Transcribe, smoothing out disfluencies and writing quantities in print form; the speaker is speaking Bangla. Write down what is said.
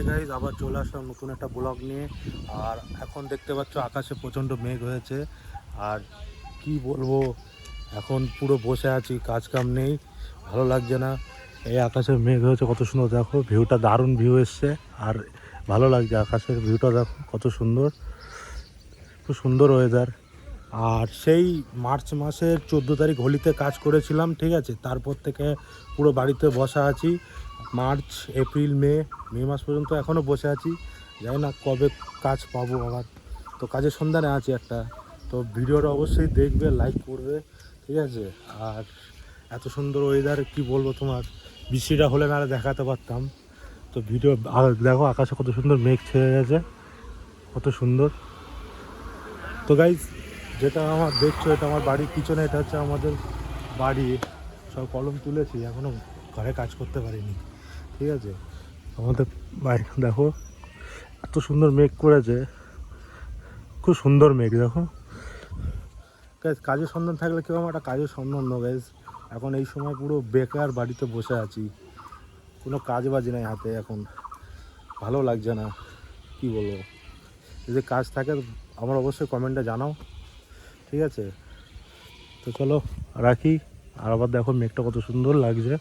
গাইজ আবার চলে আসলাম নতুন একটা ব্লগ নিয়ে। আর এখন দেখতে পাচ্ছ আকাশে প্রচণ্ড মেঘ হয়েছে। আর কি বলবো, এখন পুরো বসে আছি, কাজ কাম নেই, ভালো লাগছে না। এই আকাশে মেঘ হয়েছে, কত সুন্দর দেখো, ভিউটা দারুণ ভিউ এসছে। আর ভালো লাগছে, আকাশের ভিউটা দেখো কত সুন্দর, খুব সুন্দর ওয়েদার। আর সেই মার্চ মাসের 14 তারিখ হোলিতে কাজ করেছিলাম, ঠিক আছে। তারপর থেকে পুরো বাড়িতে বসা আছি। মার্চ, এপ্রিল, মে মাস পর্যন্ত এখনও বসে আছি, জানি না কবে কাজ পাবো আবার। তো কাজের সন্ধানে আছি একটা। তো ভিডিওটা অবশ্যই দেখবে, লাইক করবে, ঠিক আছে। আর এত সুন্দর ওয়েদার কি বলবো তোমার, বৃষ্টিটা হলে না দেখাতে পারতাম। তো ভিডিও দেখো, আকাশে কত সুন্দর মেঘ ছেয়ে গেছে, কত সুন্দর। তো গাইজ, যেটা আমার দেখছো, এটা আমার বাড়ির পিছনে, এটা হচ্ছে আমাদের বাড়ি। সব কলম তুলেছি, এখনও ঘরে কাজ করতে পারিনি, ঠিক আছে। আমাদের বাড়ি দেখো, এত সুন্দর মেঘ করেছে, খুব সুন্দর মেঘ দেখো। গাইজ, কাজের সন্ধান থাকলে কেউ আমার একটা কাজের সন্ধান দাও গাইজ। এখন এই সময় পুরো বেকার বাড়িতে বসে আছি, কোনো কাজ বাজি নাই হাতে, এখন ভালো লাগছে না, কি বলবো। যদি কাজ থাকে আমার অবশ্যই কমেন্টে জানাও, ঠিক আছে। তো চলো রাখি। আর আবার দেখো মেঘটা কত সুন্দর লাগছে।